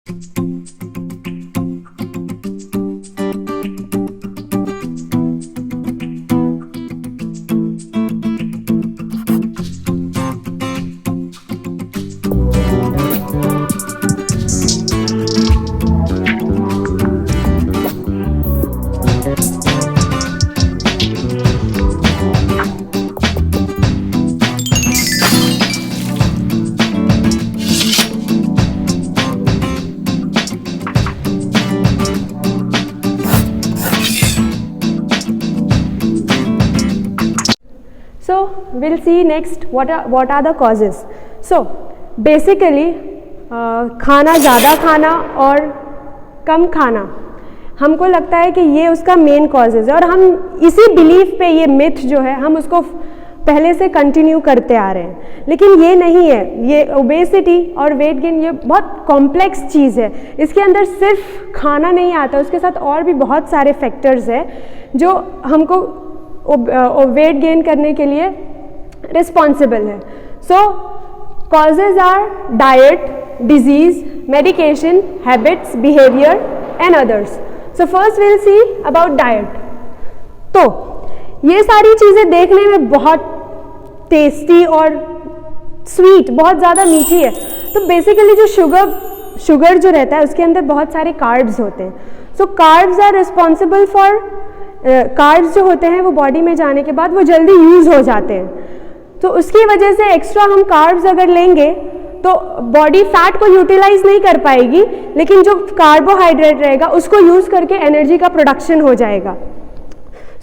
So we'll see next what are the causes. So basically खाना ज़्यादा खाना और कम खाना हमको लगता है कि ये उसका मेन कॉजेज़ है, और हम इसी बिलीफ पे, ये मिथ जो है, हम उसको पहले से कंटिन्यू करते आ रहे हैं, लेकिन ये नहीं है। ये ओबेसिटी और वेट गेन ये बहुत कॉम्प्लेक्स चीज़ है। इसके अंदर सिर्फ खाना नहीं आता, उसके साथ और भी बहुत सारे फैक्टर्स हैं जो हमको वेट गेन करने के लिए रिस्पॉन्सिबल है। So causes are diet, disease, medication, habits, behaviour and others. So first will see about diet. तो ये सारी चीज़ें देखने में बहुत टेस्टी और स्वीट, बहुत ज़्यादा मीठी है। तो बेसिकली जो शुगर जो रहता है उसके अंदर बहुत सारे कार्ब्स होते हैं। So carbs are responsible for, carbs जो होते हैं वो बॉडी में जाने के बाद वो जल्दी यूज़ हो जाते हैं। तो उसकी वजह से एक्स्ट्रा हम कार्ब्स अगर लेंगे तो बॉडी फैट को यूटिलाइज नहीं कर पाएगी, लेकिन जो कार्बोहाइड्रेट रहेगा उसको यूज़ करके एनर्जी का प्रोडक्शन हो जाएगा।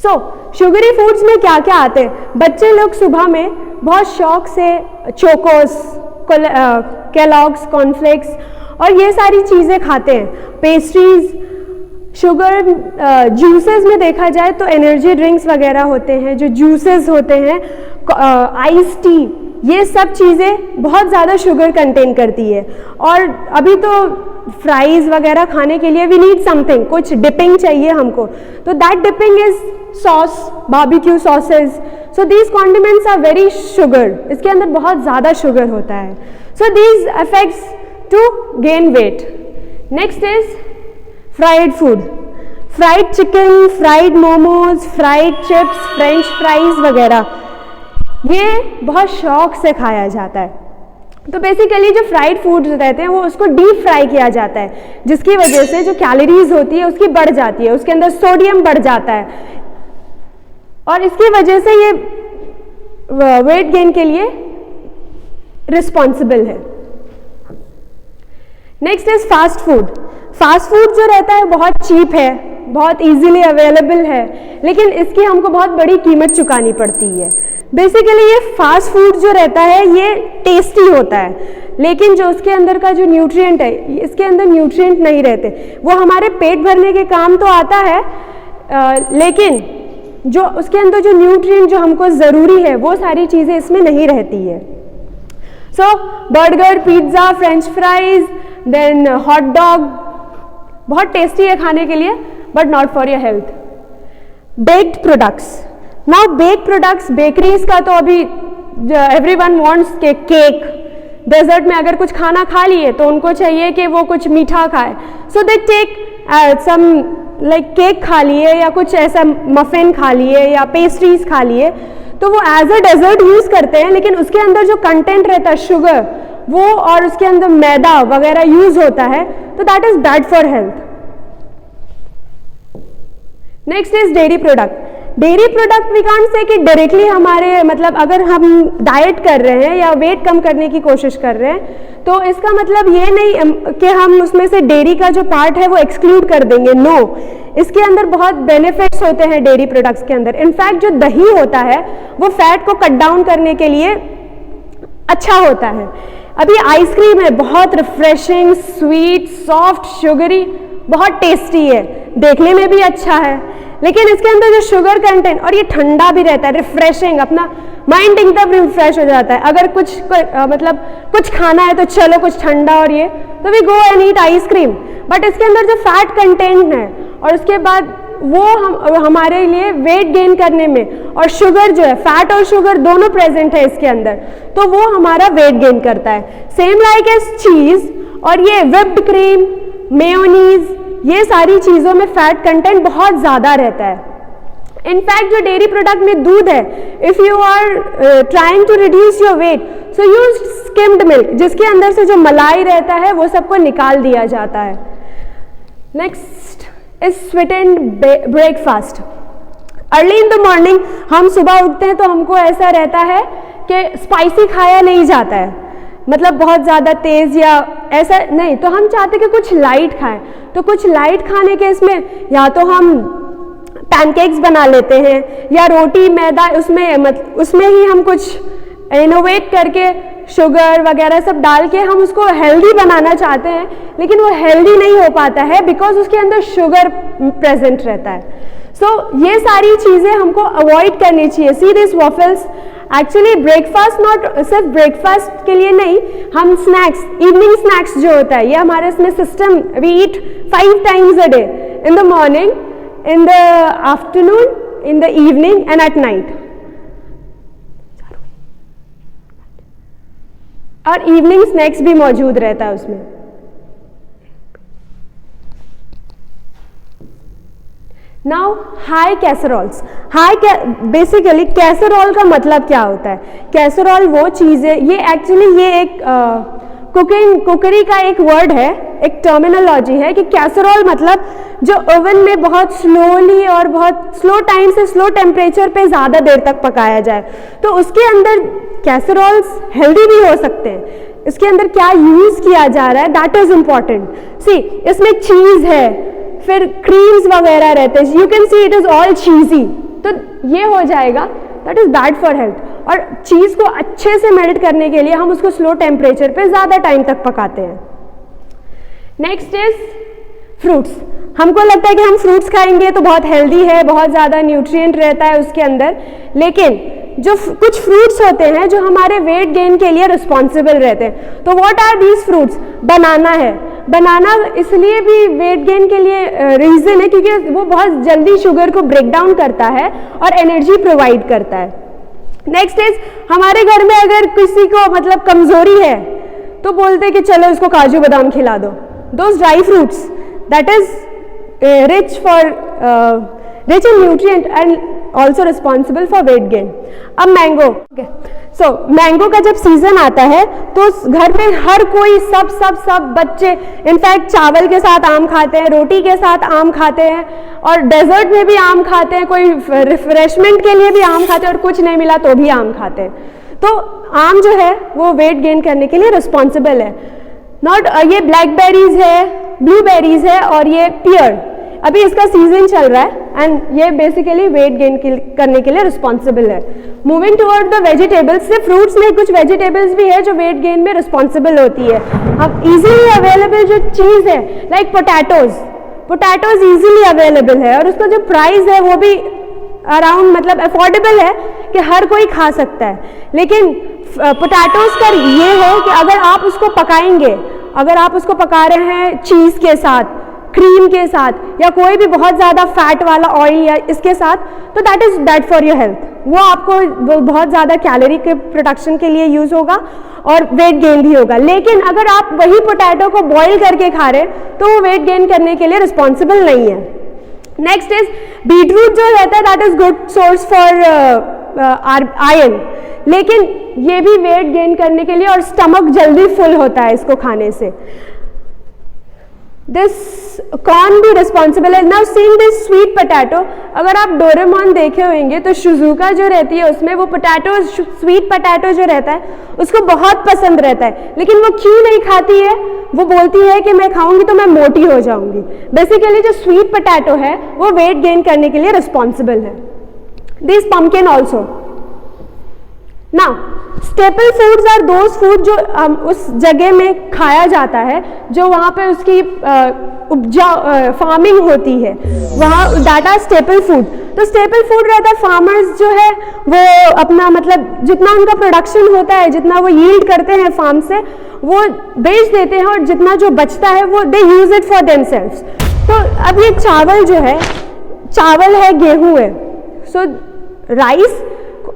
सो शुगरी फूड्स में क्या क्या आते हैं? बच्चे लोग सुबह में बहुत शौक से चोकोस, केलॉग्स, कॉर्नफ्लेक्स और ये सारी चीज़ें खाते हैं, पेस्ट्रीज, शुगर। जूसेस में देखा जाए तो एनर्जी ड्रिंक्स वगैरह होते हैं, जो जूसेस होते हैं, आइस टी, ये सब चीज़ें बहुत ज़्यादा शुगर कंटेन करती है। और अभी तो फ्राइज़ वगैरह खाने के लिए वी नीड समथिंग, कुछ डिपिंग चाहिए हमको, तो that dipping is sauce, barbecue sausage. So these condiments are very sugar, इसके अंदर बहुत ज़्यादा शुगर होता है। So these affects to gain weight. Next is fried food, fried chicken, fried momos, fried chips, French fries वगैरह, ये बहुत शौक से खाया जाता है। तो बेसिकली जो फ्राइड फूड रहते हैं वो उसको डीप फ्राई किया जाता है, जिसकी वजह से जो कैलोरीज होती है उसकी बढ़ जाती है, उसके अंदर सोडियम बढ़ जाता है, और इसकी वजह से ये वेट गेन के लिए रिस्पॉन्सिबल है। Next is fast food. Fast food जो रहता है बहुत चीप है, बहुत इजीली अवेलेबल है, लेकिन इसकी हमको बहुत बड़ी कीमत चुकानी पड़ती है। बेसिकली ये फास्ट फूड जो रहता है ये टेस्टी होता है, लेकिन जो उसके अंदर का जो न्यूट्रिएंट है, इसके अंदर न्यूट्रिएंट नहीं रहते। वो हमारे पेट भरने के काम तो आता है, लेकिन जो उसके अंदर जो न्यूट्रिएंट जो हमको ज़रूरी है वो सारी चीज़ें इसमें नहीं रहती है। So burger, pizza, French fries, then hot dog बहुत टेस्टी है खाने के लिए, but not for your health. Baked products, now bake products, bakeries का तो अभी एवरीवन वांट्स केक, डेजर्ट में अगर कुछ खाना खा लिए तो उनको चाहिए कि वो कुछ मीठा खाए, so they take some like cake खा लिए या कुछ ऐसा मफिन खा लिए या पेस्ट्रीज खा लिए, तो वो एज अ डेजर्ट यूज़ करते हैं, लेकिन उसके अंदर जो कंटेंट रहता है शुगर वो, और उसके अंदर मैदा वगैरह यूज़ होता है, तो that is bad for health. Next is dairy product. Dairy product we can't say कि डायरेक्टली हमारे, मतलब अगर हम डाइट कर रहे हैं या वेट कम करने की कोशिश कर रहे हैं तो इसका मतलब ये नहीं कि हम उसमें से डेयरी का जो पार्ट है वो एक्सक्लूड कर देंगे। नो, इसके अंदर बहुत बेनिफिट्स होते हैं डेयरी प्रोडक्ट्स के अंदर। इनफैक्ट जो दही होता है वो फैट को कट डाउन करने के लिए अच्छा होता है। अभी आइसक्रीम है, बहुत रिफ्रेशिंग, स्वीट, सॉफ्ट, शुगरी, बहुत टेस्टी है, देखने में भी अच्छा है, लेकिन इसके अंदर जो शुगर कंटेंट, और ये ठंडा भी रहता है, रिफ्रेशिंग, अपना माइंड एकदम रिफ्रेश हो जाता है। अगर कुछ मतलब कुछ खाना है तो चलो कुछ ठंडा, और ये तो we go and eat ice cream, but इसके अंदर जो फैट कंटेंट है और उसके बाद वो हमारे लिए वेट गेन करने में, और शुगर जो है, फैट और शुगर दोनों प्रेजेंट है इसके अंदर, तो वो हमारा वेट गेन करता है। सेम लाइक एज चीज़ और ये whipped क्रीम, मेयोनीज, ये सारी चीज़ों में फैट कंटेंट बहुत ज़्यादा रहता है। इनफैक्ट जो डेयरी प्रोडक्ट में दूध है, if you are trying to reduce your weight, so use skimmed milk, जिसके अंदर से जो मलाई रहता है वो सबको निकाल दिया जाता है। Next is sweetened breakfast. Early in the morning हम सुबह उठते हैं तो हमको ऐसा रहता है कि स्पाइसी खाया नहीं जाता है, मतलब बहुत ज़्यादा तेज़ या ऐसा नहीं, तो हम चाहते कि कुछ लाइट खाएं। तो कुछ लाइट खाने के इसमें या तो हम पैनकेक्स बना लेते हैं या रोटी मैदा, उसमें ही हम कुछ इनोवेट करके शुगर वगैरह सब डाल के हम उसको हेल्दी बनाना चाहते हैं, लेकिन वो हेल्दी नहीं हो पाता है बिकॉज उसके अंदर शुगर प्रेजेंट रहता है। सो ये सारी चीज़ें हमको अवॉइड करनी चाहिए। See this waffles, actually breakfast not सिर्फ ब्रेकफास्ट के लिए नहीं, हम स्नैक्स, इवनिंग स्नैक्स जो होता है, ये हमारे इसमें system, we eat 5 times a day, in the morning, in the afternoon, in the evening and at night. और इवनिंग स्नैक्स भी मौजूद रहता है उसमें। Now high कैसरोल्स। बेसिकली कैसरोल का मतलब क्या होता है? कैसरोल वो चीज़ है, ये एक्चुअली ये एक कुकरी का एक वर्ड है, एक टर्मिनोलॉजी है कि कैसरोल मतलब जो ओवन में बहुत स्लोली और बहुत स्लो टाइम से स्लो टेम्परेचर पे ज़्यादा देर तक पकाया जाए, तो उसके अंदर कैसरोल्स हेल्दी भी हो सकते हैं। इसके अंदर क्या यूज़ किया जा रहा है, दैट इज़ इम्पॉर्टेंट। सी, इसमें चीज़ है, फिर क्रीम्स वगैरह रहते हैं, you can see it is all cheesy, तो ये हो जाएगा, that is bad for health. और चीज़ को अच्छे से मेल्ट करने के लिए हम उसको स्लो टेम्परेचर पे ज़्यादा टाइम तक पकाते हैं। Next is fruits. हमको लगता है कि हम फ्रूट्स खाएंगे तो बहुत हेल्दी है, बहुत ज़्यादा न्यूट्रिएंट रहता है उसके अंदर, लेकिन जो कुछ फ्रूट्स होते हैं जो हमारे वेट गेन के लिए रिस्पॉन्सिबल रहते हैं। तो व्हाट आर दीज फ्रूट्स? बनाना है। बनाना इसलिए भी वेट गेन के लिए रीज़न है क्योंकि वो बहुत जल्दी शुगर को ब्रेक डाउन करता है और एनर्जी प्रोवाइड करता है। नेक्स्ट इज, हमारे घर में अगर किसी को मतलब कमज़ोरी है तो बोलते हैं कि चलो इसको काजू बादाम खिला दो। Those dry fruits that is rich in nutrient and also responsible for weight gain. अब मैंगो, सो मैंगो का जब सीजन आता है तो घर में हर कोई सब बच्चे इनफैक्ट चावल के साथ आम खाते हैं, रोटी के साथ आम खाते हैं और डेजर्ट में भी आम खाते हैं, कोई रिफ्रेशमेंट के लिए भी आम खाते हैं और कुछ नहीं मिला तो भी आम खाते हैं। तो आम जो है वो वेट गेन करने के लिए रिस्पॉन्सिबल है। नॉट ये ब्लैकबेरीज है, ब्लूबेरीज है और ये पियर, अभी इसका सीजन चल रहा है एंड ये बेसिकली वेट गेन करने के लिए रिस्पॉन्सिबल है। मूविंग टुवर्ड द वेजिटेबल्स, सिर्फ फ्रूट्स में कुछ वेजिटेबल्स भी है जो वेट गेन में रिस्पॉन्सिबल होती है। अब इजीली अवेलेबल जो चीज़ है लाइक पोटैटोज इजीली अवेलेबल है और उसका जो प्राइस है वो भी अराउंड मतलब अफोर्डेबल है कि हर कोई खा सकता है। लेकिन पोटैटोज का ये है कि अगर आप उसको पकाएंगे, अगर आप उसको पका रहे हैं चीज़ के साथ, क्रीम के साथ या कोई भी बहुत ज़्यादा फैट वाला ऑयल या इसके साथ, तो that is bad for your health. वो आपको बहुत ज़्यादा कैलोरी के प्रोडक्शन के लिए यूज़ होगा और वेट गेन भी होगा। लेकिन अगर आप वही पोटैटो को बॉईल करके खा रहे हैं तो वो वेट गेन करने के लिए रिस्पॉन्सिबल नहीं है। नेक्स्ट इज बीटरूट जो रहता है that is good source for iron, लेकिन ये भी वेट गेन करने के लिए और स्टमक जल्दी फुल होता है इसको खाने से। दिस कॉर्न भी रिस्पॉन्सिबल है। Now seeing this sweet potato, अगर आप डोरेमोन देखे होंगे तो शिजुका जो रहती है उसमें वो पोटैटो, स्वीट पोटैटो जो रहता है उसको बहुत पसंद रहता है, लेकिन वो क्यों नहीं खाती है? वो बोलती है कि मैं खाऊंगी तो मैं मोटी हो जाऊंगी। बेसिकली जो स्वीट पोटैटो है वो वेट गेन करने के लिए रिस्पॉन्सिबल है। This pumpkin also. Now staple foods are those food जो उस जगह में खाया जाता है जो वहाँ पे उसकी उपजा फार्मिंग होती है, वहाँ दैट आर स्टेपल फूड। तो स्टेपल फूड रहता है, फार्मर्स जो है वो अपना मतलब जितना उनका प्रोडक्शन होता है, जितना वो यील्ड करते हैं फार्म से, वो बेच देते हैं और जितना जो बचता है वो दे यूज इट फॉर देमसेल्व्स। तो अब ये चावल जो है, चावल है, गेहूँ है, सो राइस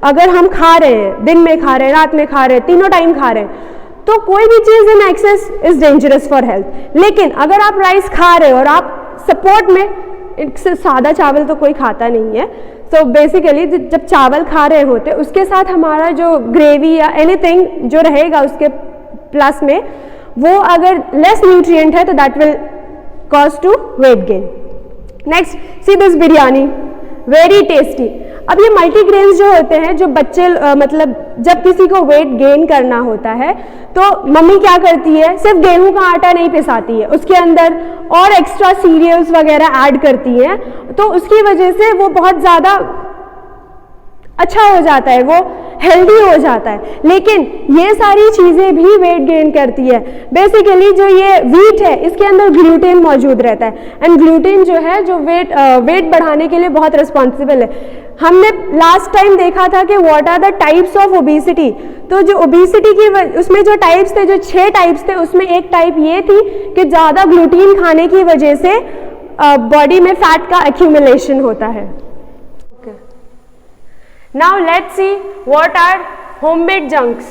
अगर हम खा रहे हैं, दिन में खा रहे हैं, रात में खा रहे हैं, तीनों टाइम खा रहे हैं, तो कोई भी चीज़ in excess is dangerous for health. लेकिन अगर आप राइस खा रहे हो और आप सपोर्ट में, सादा चावल तो कोई खाता नहीं है, तो बेसिकली जब चावल खा रहे होते उसके साथ हमारा जो ग्रेवी या एनीथिंग जो रहेगा उसके प्लस में, वो अगर लेस न्यूट्रिएंट है तो that will cause to weight gain. Next see this biryani, very tasty. अब ये मल्टीग्रेन्स जो होते हैं, जो बच्चे मतलब जब किसी को वेट गेन करना होता है तो मम्मी क्या करती है, सिर्फ गेहूं का आटा नहीं पिसाती है, उसके अंदर और एक्स्ट्रा सीरियल्स वगैरह ऐड करती हैं, तो उसकी वजह से वो बहुत ज़्यादा अच्छा हो जाता है, वो हेल्दी हो जाता है। लेकिन ये सारी चीज़ें भी वेट गेन करती है। बेसिकली जो ये व्हीट है इसके अंदर ग्लूटेन मौजूद रहता है, एंड ग्लूटेन जो है जो वेट बढ़ाने के लिए बहुत रिस्पॉन्सिबल है। हमने लास्ट टाइम देखा था कि what are the types of obesity, तो जो ओबेसिटी की उसमें जो टाइप्स थे, जो 6 टाइप्स थे, उसमें एक टाइप ये थी कि ज़्यादा ग्लूटीन खाने की वजह से बॉडी में फैट का एक्यूमुलेशन होता है। Now let's see what are homemade junks.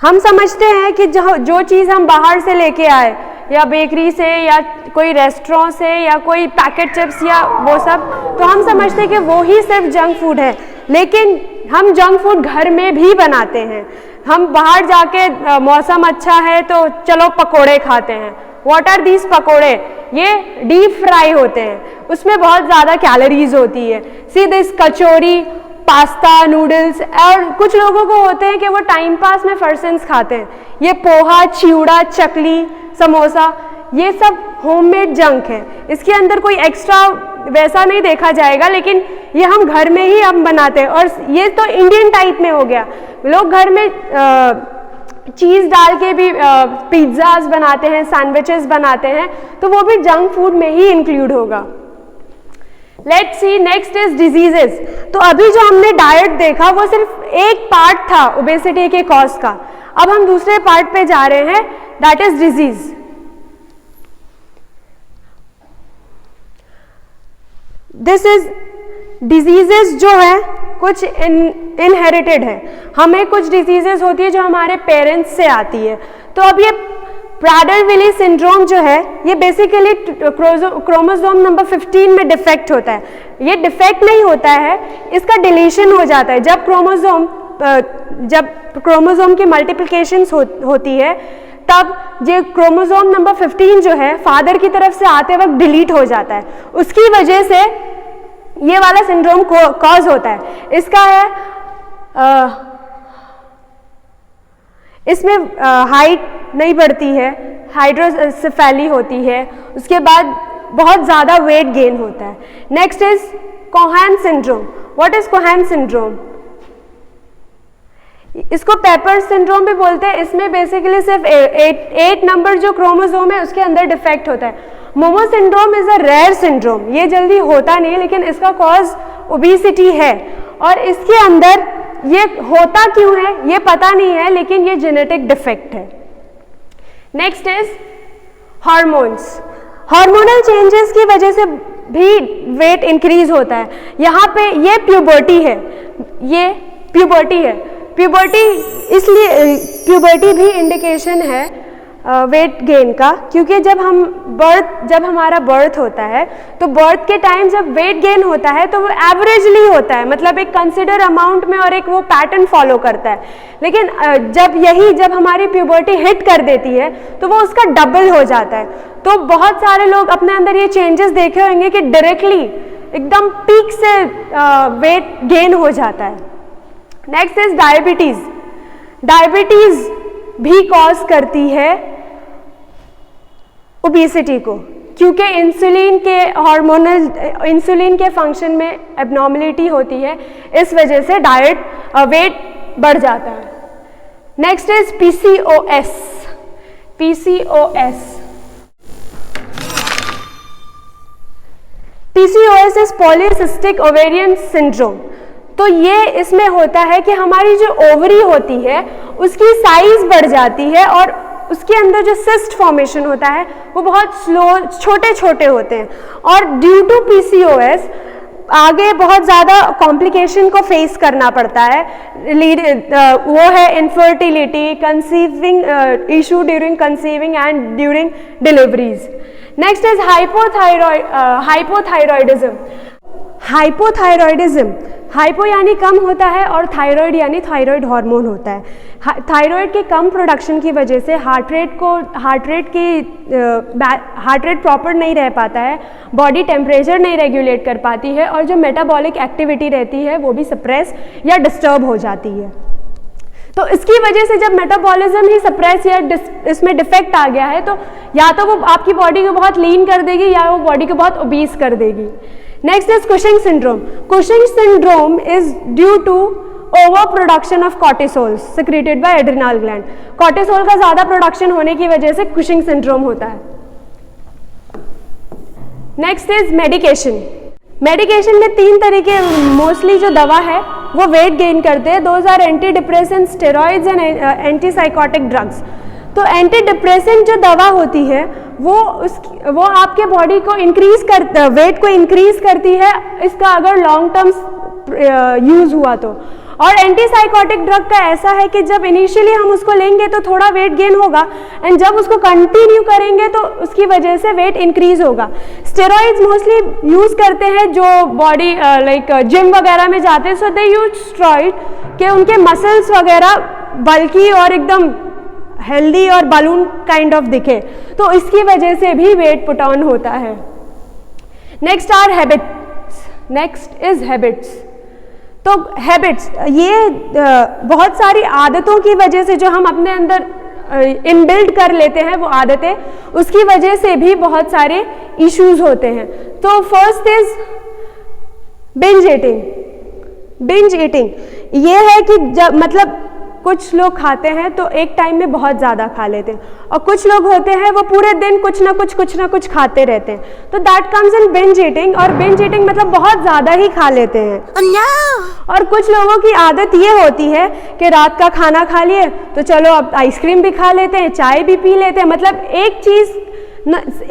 हम समझते हैं कि जो चीज़ हम बाहर से लेके आए, या बेकरी से या कोई रेस्टोरेंट से या कोई पैकेट चिप्स या वो सब, तो हम समझते हैं कि वो ही सिर्फ जंक फूड है। लेकिन हम जंक फूड घर में भी बनाते हैं। हम बाहर जाके मौसम अच्छा है तो चलो पकोड़े खाते हैं। व्हाट आर दीज पकोड़े? ये डीप फ्राई होते हैं, उसमें बहुत ज़्यादा कैलोरीज होती है। See this kachori, pasta, noodles, और कुछ लोगों को होते हैं कि वो टाइम पास में फरसेंस खाते हैं। ये पोहा, चिवड़ा, चकली, समोसा, ये सब होममेड जंक है। इसके अंदर कोई एक्स्ट्रा वैसा नहीं देखा जाएगा, लेकिन ये हम घर में ही हम बनाते हैं। और ये तो इंडियन टाइप में हो गया, लोग घर में चीज़ डाल के भी पिज्ज़ाज बनाते हैं, सैंडविचेस बनाते हैं, तो वो भी जंक फूड में ही इंक्लूड होगा। Let's see next is diseases. तो अभी जो हमने डाइट देखा वो सिर्फ एक पार्ट था ओबेसिटी के कॉज का। अब हम दूसरे पार्ट पे जा रहे हैं, that is disease. This is diseases जो है कुछ इनहेरिटेड है। हमें कुछ डिजीजेस होती है जो हमारे पेरेंट्स से आती है। तो अब ये प्राडर-विली सिंड्रोम जो है, ये बेसिकली क्रोमोसोम नंबर 15 में डिफेक्ट होता है। ये डिफेक्ट नहीं होता है, इसका डिलीशन हो जाता है। जब क्रोमोसोम की मल्टीप्लिकेशंस होती है, तब ये क्रोमोसोम नंबर 15 जो है फादर की तरफ से आते वक्त डिलीट हो जाता है। उसकी वजह से ये वाला सिंड्रोम कॉज होता है। इसका है इसमें हाइट नहीं बढ़ती है, हाइड्रोसेफेली होती है, उसके बाद बहुत ज़्यादा वेट गेन होता है। Next is Cohen syndrome. What is Cohen syndrome? इसको पेपर सिंड्रोम भी बोलते हैं। इसमें बेसिकली सिर्फ 8 नंबर जो क्रोमोसोम है उसके अंदर डिफेक्ट होता है। MOMO syndrome is a rare syndrome, ये जल्दी होता नहीं, लेकिन इसका कॉज ओबेसिटी है। और इसके अंदर ये होता क्यों है ये पता नहीं है, लेकिन ये जेनेटिक डिफेक्ट है। Next is hormones. Hormonal changes की वजह से भी वेट इंक्रीज होता है। यहाँ पे ये प्यूबर्टी है, ये प्यूबर्टी है। प्यूबर्टी इसलिए प्यूबर्टी भी इंडिकेशन है वेट गेन का, क्योंकि जब हमारा बर्थ होता है तो बर्थ के टाइम जब वेट गेन होता है तो वो एवरेजली होता है, मतलब एक कंसिडर अमाउंट में और एक वो पैटर्न फॉलो करता है। लेकिन जब हमारी प्यूबर्टी हिट कर देती है तो वो उसका डबल हो जाता है। तो बहुत सारे लोग अपने अंदर ये चेंजेस देखे होंगे कि डायरेक्टली एकदम पीक से वेट गेन हो जाता है। Next is diabetes. डायबिटीज भी कॉज करती है ओबेसिटी को, क्योंकि इंसुलिन के फंक्शन में एबनॉर्मलिटी होती है, इस वजह से वेट बढ़ जाता है। Next is PCOS। PCOS is polycystic ovarian syndrome. तो ये इसमें होता है कि हमारी जो ओवरी होती है उसकी साइज बढ़ जाती है और उसके अंदर जो सिस्ट फॉर्मेशन होता है वो बहुत स्लो, छोटे छोटे होते हैं। और ड्यू टू PCOS आगे बहुत ज़्यादा कॉम्प्लिकेशन को फेस करना पड़ता है। वो है infertility, conceiving issue during conceiving and during deliveries. Next is hypothyroidism. Hypothyroidism, hypo यानी कम होता है और थायराइड यानी थायराइड हार्मोन होता है। थायराइड के कम प्रोडक्शन की वजह से हार्ट रेट प्रॉपर नहीं रह पाता है, बॉडी टेम्परेचर नहीं रेगुलेट कर पाती है और जो मेटाबॉलिक एक्टिविटी रहती है वो भी सप्रेस या डिस्टर्ब हो जाती है। तो इसकी वजह से जब मेटाबॉलिज्म ही सप्रेस या इसमें डिफेक्ट आ गया है तो या तो वो आपकी बॉडी को बहुत लीन कर देगी या वो बॉडी को बहुत ओबीस कर देगी। Next is Cushing syndrome. Cushing syndrome is due to over production of cortisol secreted by adrenal gland. Cortisol का ज्यादा प्रोडक्शन होने की वजह से कुशिंग सिंड्रोम होता है। Next is medication. मेडिकेशन में 3 तरीके मोस्टली जो दवा है वो वेट गेन करते हैं। Those are anti depressant, steroids and anti psychotic drugs. तो एंटी डिप्रेसेंट जो दवा होती है वो आपके बॉडी को वेट को इंक्रीज करती है, इसका अगर लॉन्ग टर्म यूज हुआ तो। और एंटीसाइकोटिक ड्रग का ऐसा है कि जब इनिशियली हम उसको लेंगे तो थोड़ा वेट गेन होगा एंड जब उसको कंटिन्यू करेंगे तो उसकी वजह से वेट इंक्रीज होगा। स्टेरॉइड्स मोस्टली यूज करते हैं जो बॉडी लाइक जिम वगैरह में जाते हैं, सो दे यूज स्टेरॉइड कि उनके मसल्स वगैरह बल्की और एकदम हेल्दी और बलून काइंड ऑफ दिखे, तो इसकी वजह से भी वेट पुट ऑन होता है। Next are habits. Next is habits. तो हैबिट्स ये बहुत सारी आदतों की वजह से जो हम अपने अंदर इनबिल्ड कर लेते हैं वो आदतें, उसकी वजह से भी बहुत सारे इश्यूज होते हैं। तो first is binge eating. Binge eating ये है कि जब मतलब कुछ लोग खाते हैं तो एक टाइम में बहुत ज़्यादा खा लेते हैं और कुछ लोग होते हैं वो पूरे दिन कुछ ना कुछ खाते रहते हैं, तो that comes in binge eating. और बिंज ईटिंग मतलब बहुत ज़्यादा ही खा लेते हैं। और कुछ लोगों की आदत ये होती है कि रात का खाना खा लिए तो चलो अब आइसक्रीम भी खा लेते हैं, चाय भी पी लेते हैं, मतलब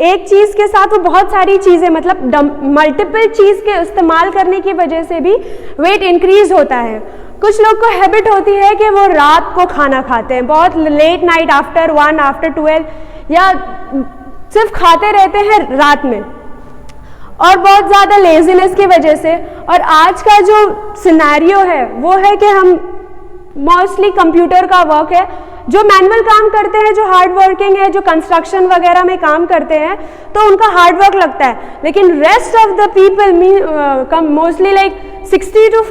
एक चीज़ के साथ वो बहुत सारी चीज़ें, मतलब मल्टीपल चीज़ के इस्तेमाल करने की वजह से भी वेट इंक्रीज होता है। कुछ लोग को हैबिट होती है कि वो रात को खाना खाते हैं, बहुत लेट नाइट आफ्टर 1 आफ्टर 12 या सिर्फ खाते रहते हैं रात में, और बहुत ज़्यादा लेजीनेस की वजह से। और आज का जो सिनेरियो है वो है कि हम मोस्टली कंप्यूटर का वर्क है, जो मैनुअल काम करते हैं, जो हार्ड वर्किंग है, जो कंस्ट्रक्शन वगैरह में काम करते हैं तो उनका हार्ड वर्क लगता है, लेकिन rest of the people mostly like 60 to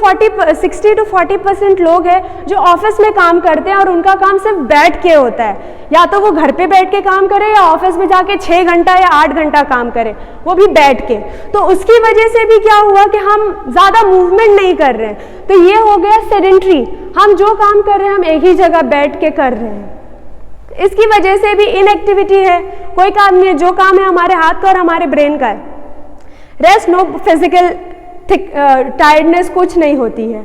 40% लोग हैं जो ऑफिस में काम करते हैं और उनका काम सिर्फ बैठ के होता है, या तो वो घर पे बैठ के काम करे या ऑफिस में जाके 6 घंटा या 8 घंटा काम करे, वो भी बैठ के। तो उसकी वजह से भी क्या हुआ कि हम ज़्यादा मूवमेंट नहीं कर रहे हैं, तो ये हो गया सेडेंट्री। हम जो काम कर रहे हैं हम एक ही जगह बैठ के कर रहे हैं, इसकी वजह से भी इनएक्टिविटी है, कोई काम नहीं है। जो काम है हमारे हाथ का और हमारे ब्रेन का है, रेस्ट नो फिजिकल टायर्डनेस कुछ नहीं होती है।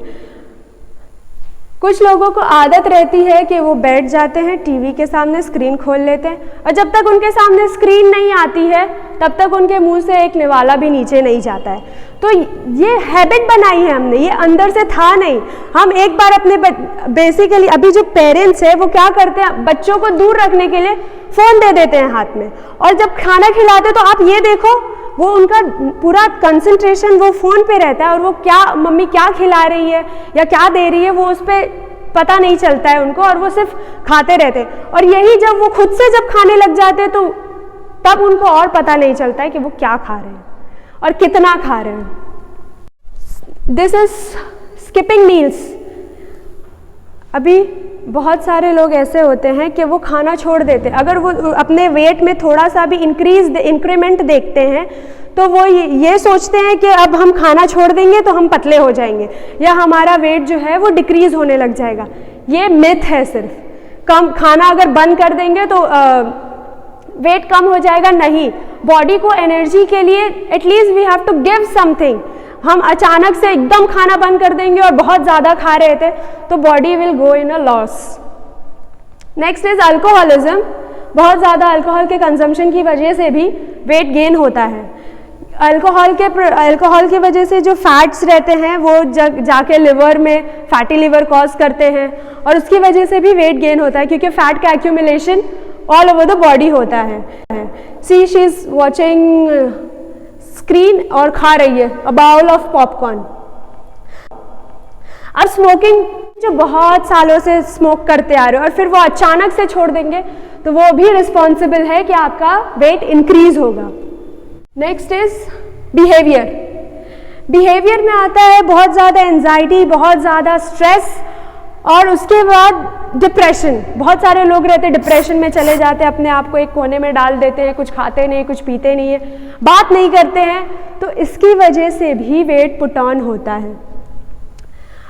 कुछ लोगों को आदत रहती है कि वो बैठ जाते हैं टीवी के सामने, स्क्रीन खोल लेते हैं और जब तक उनके सामने स्क्रीन नहीं आती है तब तक उनके मुंह से एक निवाला भी नीचे नहीं जाता है। तो ये हैबिट बनाई है हमने, ये अंदर से था नहीं। हम एक बार अपने बेसिकली अभी जो पेरेंट्स है वो क्या करते हैं, बच्चों को दूर रखने के लिए फ़ोन दे देते हैं हाथ में, और जब खाना खिलाते तो आप ये देखो वो उनका पूरा कंसंट्रेशन वो फ़ोन पे रहता है और वो क्या मम्मी क्या खिला रही है या क्या दे रही है वो उस पर पता नहीं चलता है उनको, और वो सिर्फ खाते रहते हैं। और यही जब वो खुद से जब खाने लग जाते हैं तो तब उनको और पता नहीं चलता है कि वो क्या खा रहे हैं और कितना खा रहे हैं। This is skipping meals. अभी बहुत सारे लोग ऐसे होते हैं कि वो खाना छोड़ देते हैं, अगर वो अपने वेट में थोड़ा सा भी इंक्रीमेंट देखते हैं तो वो ये सोचते हैं कि अब हम खाना छोड़ देंगे तो हम पतले हो जाएंगे या हमारा वेट जो है वो डिक्रीज होने लग जाएगा। ये मिथ है, सिर्फ कम खाना अगर बंद कर देंगे तो वेट कम हो जाएगा, नहीं। बॉडी को एनर्जी के लिए at least we have to give something. हम अचानक से एकदम खाना बंद कर देंगे और बहुत ज़्यादा खा रहे थे तो body will go in a loss. Next is alcoholism. बहुत ज़्यादा अल्कोहल के कंजम्पशन की वजह से भी वेट गेन होता है। अल्कोहल की वजह से जो फैट्स रहते हैं वो जाके लिवर में फैटी लिवर कॉज करते हैं और उसकी वजह से भी वेट गेन होता है क्योंकि फैट का accumulation all over the body होता है। सी शी इज वॉचिंग स्क्रीन और खा रही है अ बाउल ऑफ पॉपकॉर्न। अब स्मोकिंग जो बहुत सालों से स्मोक करते आ रहे हो और फिर वो अचानक से छोड़ देंगे तो वो भी रिस्पॉन्सिबल है कि आपका वेट इंक्रीज होगा। Next is behaviour. बिहेवियर में आता है बहुत ज़्यादा एंजाइटी, बहुत ज़्यादा स्ट्रेस और उसके बाद डिप्रेशन। बहुत सारे लोग रहते हैं डिप्रेशन में चले जाते हैं, अपने आप को एक कोने में डाल देते हैं, कुछ खाते नहीं, कुछ पीते नहीं है, बात नहीं करते हैं, तो इसकी वजह से भी वेट पुट ऑन होता है।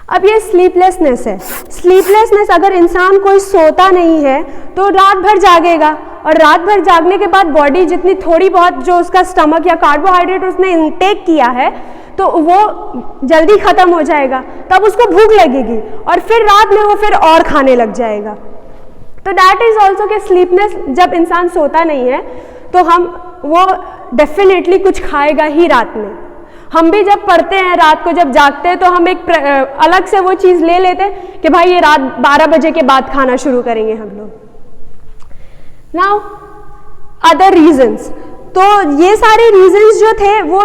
अब ये स्लीपलेसनेस है। स्लीपलेसनेस, अगर इंसान कोई सोता नहीं है तो रात भर जागेगा और रात भर जागने के बाद बॉडी जितनी थोड़ी बहुत जो उसका स्टमक या कार्बोहाइड्रेट उसने इंटेक किया है तो वो जल्दी ख़त्म हो जाएगा, तब उसको भूख लगेगी और फिर रात में वो फिर और खाने लग जाएगा। तो दैट इज़ ऑल्सो कि स्लीपनेस, जब इंसान सोता नहीं है तो वो डेफिनेटली कुछ खाएगा ही रात में। हम भी जब पढ़ते हैं रात को जब जागते हैं तो हम एक अलग से वो चीज़ ले लेते हैं कि भाई ये रात 12 बजे के बाद खाना शुरू करेंगे हम लोग। नाउ अदर रीजंस, तो ये सारे रीजंस जो थे वो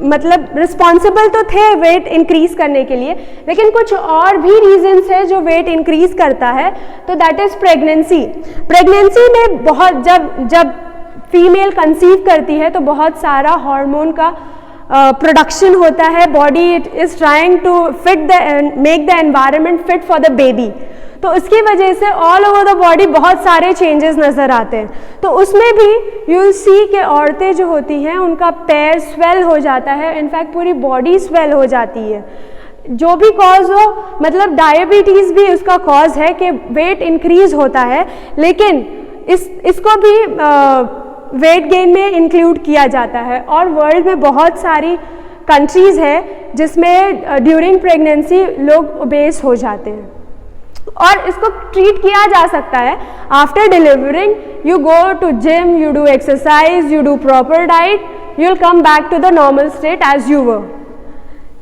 मतलब रिस्पॉन्सिबल तो थे वेट इंक्रीज करने के लिए, लेकिन कुछ और भी रीजंस है जो वेट इंक्रीज करता है, तो दैट इज प्रेगनेंसी। प्रेगनेंसी में बहुत जब फीमेल कंसीव करती है तो बहुत सारा हार्मोन का प्रोडक्शन होता है, body is trying to make the environment fit for the baby, तो उसकी वजह से ऑल ओवर द बॉडी बहुत सारे चेंजेस नज़र आते हैं। तो उसमें भी यू विल सी कि औरतें जो होती हैं उनका पैर स्वेल हो जाता है, इनफैक्ट पूरी बॉडी स्वेल हो जाती है। जो भी कॉज हो, मतलब डायबिटीज़ भी उसका कॉज है कि वेट इंक्रीज होता है, लेकिन इसको भी वेट गेन में इंक्लूड किया जाता है। और वर्ल्ड में बहुत सारी कंट्रीज़ है जिसमें ड्यूरिंग प्रेगनेंसी लोग ओबेस हो जाते हैं और इसको ट्रीट किया जा सकता है। After delivering you go to gym, you do exercise, you do proper diet, you will come back to the normal state as you were.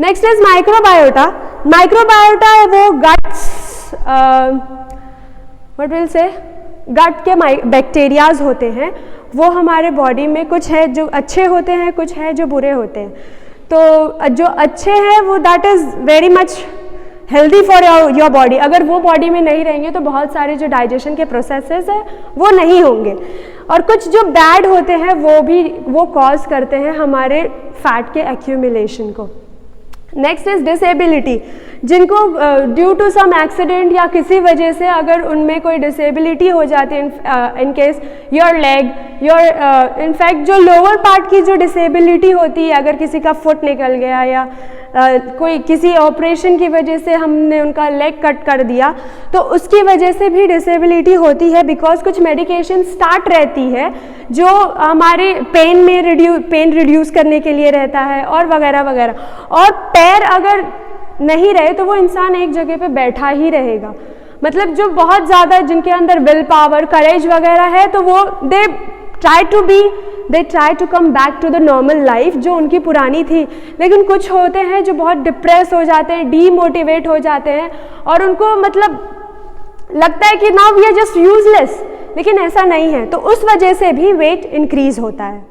Next is microbiota. Microbiota वो guts what will say gut के bacterias होते हैं, वो हमारे body में कुछ है जो अच्छे होते हैं, कुछ है जो बुरे होते हैं। तो जो अच्छे हैं वो that is very much healthy for your body. अगर वो बॉडी में नहीं रहेंगे तो बहुत सारे जो डाइजेशन के प्रोसेसेस हैं वो नहीं होंगे, और कुछ जो बैड होते हैं वो कॉज करते हैं हमारे फैट के एक्यूमुलेशन को। नेक्स्ट इज डिसेबिलिटी, जिनको ड्यू टू सम एक्सीडेंट या किसी वजह से अगर उनमें कोई डिसेबिलिटी हो जाती है, in case your leg, your in fact जो लोअर पार्ट की जो डिसेबिलिटी होती है, अगर किसी का फुट निकल गया या कोई किसी ऑपरेशन की वजह से हमने उनका लेग कट कर दिया तो उसकी वजह से भी डिसेबिलिटी होती है, बिकॉज कुछ मेडिकेशन स्टार्ट रहती है जो हमारे पेन रिड्यूस करने के लिए रहता है और वगैरह वगैरह। और पैर अगर नहीं रहे तो वो इंसान एक जगह पे बैठा ही रहेगा। मतलब जो बहुत ज़्यादा जिनके अंदर विल पावर, करेज वगैरह है तो वो they try to come back to the normal life जो उनकी पुरानी थी। लेकिन कुछ होते हैं जो बहुत डिप्रेस हो जाते हैं, डीमोटिवेट हो जाते हैं और उनको मतलब लगता है कि now we are just useless, लेकिन ऐसा नहीं है। तो उस वजह से भी वेट इंक्रीज होता है।